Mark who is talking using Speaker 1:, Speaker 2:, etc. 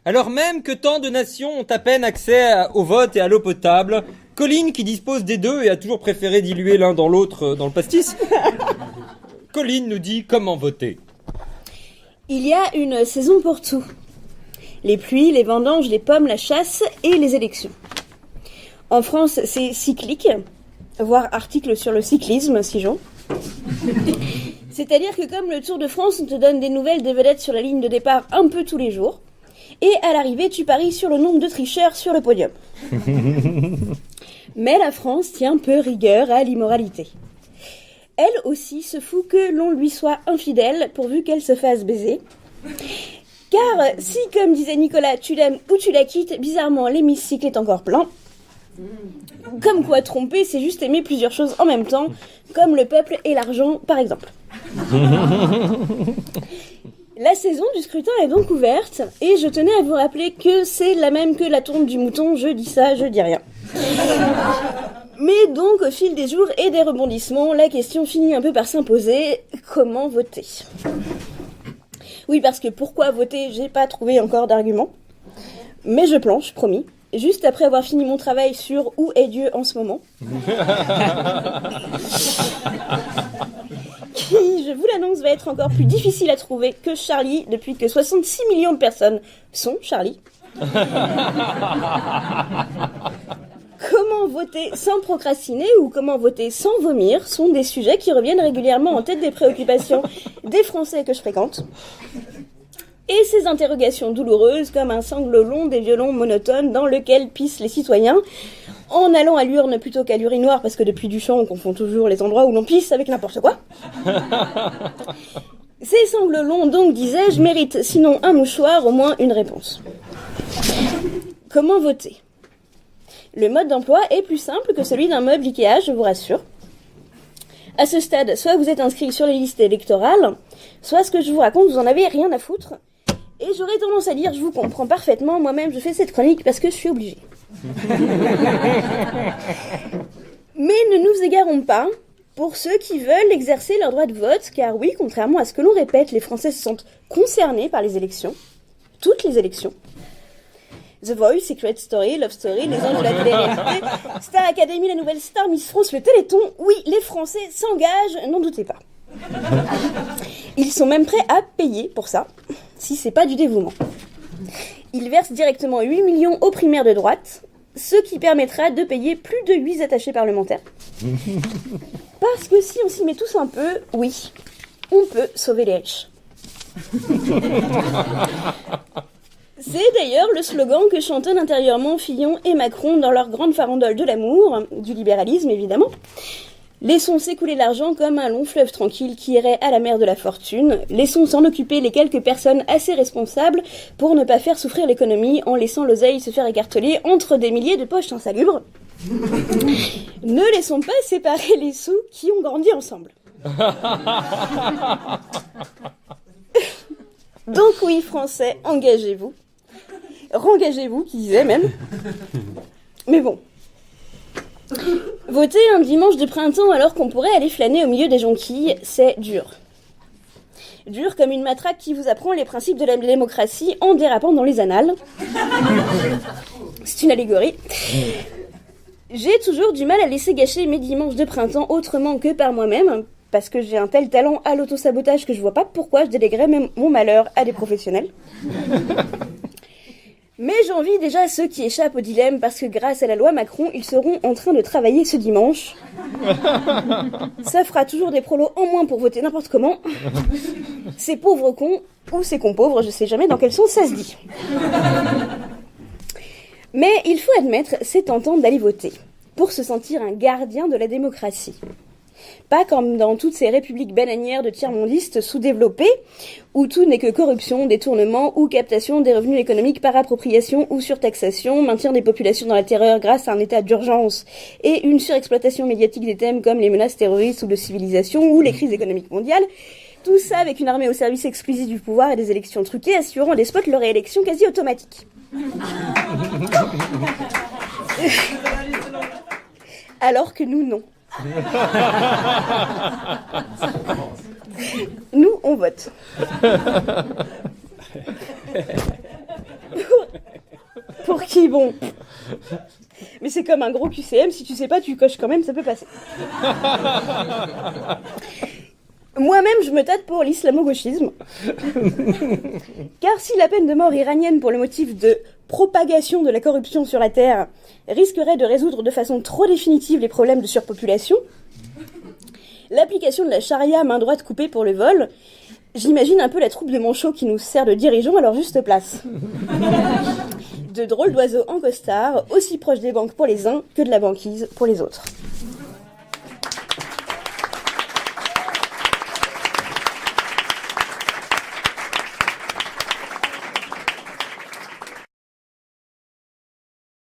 Speaker 1: Alors même que tant de nations ont à peine accès au vote et à l'eau potable, Colline, qui dispose des deux et a toujours préféré diluer l'un dans l'autre dans le pastis, Colline nous dit comment voter.
Speaker 2: Il y a une saison pour tout. Les pluies, les vendanges, les pommes, la chasse et les élections. En France, c'est cyclique, voire article sur le cyclisme, si j'en. C'est-à-dire que comme le Tour de France, on te donne des nouvelles des vedettes sur la ligne de départ un peu tous les jours. Et à l'arrivée, tu paries sur le nombre de tricheurs sur le podium. Mais la France tient peu rigueur à l'immoralité. Elle aussi se fout que l'on lui soit infidèle pourvu qu'elle se fasse baiser. Car si, comme disait Nicolas, tu l'aimes ou tu la quittes, bizarrement l'hémicycle est encore plein. Comme quoi tromper, c'est juste aimer plusieurs choses en même temps, comme le peuple et l'argent, par exemple. La saison du scrutin est donc ouverte, et je tenais à vous rappeler que c'est la même que la tourne du mouton, je dis ça, je dis rien. Mais donc, au fil des jours et des rebondissements, la question finit un peu par s'imposer, comment voter ? Oui, parce que pourquoi voter, j'ai pas trouvé encore d'argument. Mais je planche, promis. Juste après avoir fini mon travail sur Où est Dieu en ce moment. Qui, je vous l'annonce, va être encore plus difficile à trouver que Charlie, depuis que 66 millions de personnes sont Charlie. Comment voter sans procrastiner ou comment voter sans vomir sont des sujets qui reviennent régulièrement en tête des préoccupations des Français que je fréquente. Et ces interrogations douloureuses comme un sanglot long des violons monotones dans lequel pissent les citoyens en allant à l'urne plutôt qu'à l'urinoir parce que depuis Duchamp on confond toujours les endroits où l'on pisse avec n'importe quoi. Ces sanglots longs donc, disais-je, méritent sinon un mouchoir, au moins une réponse. Comment voter ? Le mode d'emploi est plus simple que celui d'un meuble Ikea, je vous rassure. À ce stade, soit vous êtes inscrit sur les listes électorales, soit ce que je vous raconte, vous en avez rien à foutre. Et j'aurais tendance à dire, je vous comprends parfaitement, moi-même je fais cette chronique parce que je suis obligée. Mais ne nous égarons pas, pour ceux qui veulent exercer leur droit de vote, car oui, contrairement à ce que l'on répète, les Français se sentent concernés par les élections, toutes les élections. The Voice, Secret Story, Love Story, Les Anges de la télé-réalité, Star Academy, la nouvelle Star, Miss France, le Téléthon, oui, les Français s'engagent, n'en doutez pas. Ils sont même prêts à payer pour ça, si c'est pas du dévouement. Ils versent directement 8 millions aux primaires de droite, ce qui permettra de payer plus de 8 attachés parlementaires. Parce que si on s'y met tous un peu, oui, on peut sauver les riches. C'est d'ailleurs le slogan que chantonnent intérieurement Fillon et Macron dans leur grande farandole de l'amour, du libéralisme évidemment. Laissons s'écouler l'argent comme un long fleuve tranquille qui irait à la mer de la fortune. Laissons s'en occuper les quelques personnes assez responsables pour ne pas faire souffrir l'économie en laissant l'oseille se faire écarteler entre des milliers de poches insalubres. Ne laissons pas séparer les sous qui ont grandi ensemble. Donc oui, Français, engagez-vous. Rengagez-vous, qui disait même. Mais bon. Voter un dimanche de printemps alors qu'on pourrait aller flâner au milieu des jonquilles, c'est dur. Dur comme une matraque qui vous apprend les principes de la démocratie en dérapant dans les annales. C'est une allégorie. J'ai toujours du mal à laisser gâcher mes dimanches de printemps autrement que par moi-même, parce que j'ai un tel talent à l'autosabotage que je vois pas pourquoi je déléguerais même mon malheur à des professionnels. Mais j'envie déjà ceux qui échappent au dilemme parce que grâce à la loi Macron, ils seront en train de travailler ce dimanche. Ça fera toujours des prolos en moins pour voter n'importe comment. Ces pauvres cons, ou ces cons pauvres, je sais jamais dans quel sens ça se dit. Mais il faut admettre, c'est tentant d'aller voter, pour se sentir un gardien de la démocratie. Pas comme dans toutes ces républiques bananières de tiers-mondistes sous-développées, où tout n'est que corruption, détournement ou captation des revenus économiques par appropriation ou surtaxation, maintien des populations dans la terreur grâce à un état d'urgence et une surexploitation médiatique des thèmes comme les menaces terroristes ou de civilisation ou les crises économiques mondiales. Tout ça avec une armée au service exclusif du pouvoir et des élections truquées assurant à des spots leur réélection quasi automatique. Alors que nous, non. Nous, on vote. pour qui, bon... Mais c'est comme un gros QCM, si tu sais pas, tu coches quand même, ça peut passer. Moi-même, je me tâte pour l'islamo-gauchisme. Car si la peine de mort iranienne pour le motif de propagation de la corruption sur la Terre risquerait de résoudre de façon trop définitive les problèmes de surpopulation, l'application de la charia main droite coupée pour le vol, j'imagine un peu la troupe de manchots qui nous sert de dirigeants à leur juste place. De drôles d'oiseaux en costard, aussi proches des banques pour les uns que de la banquise pour les autres.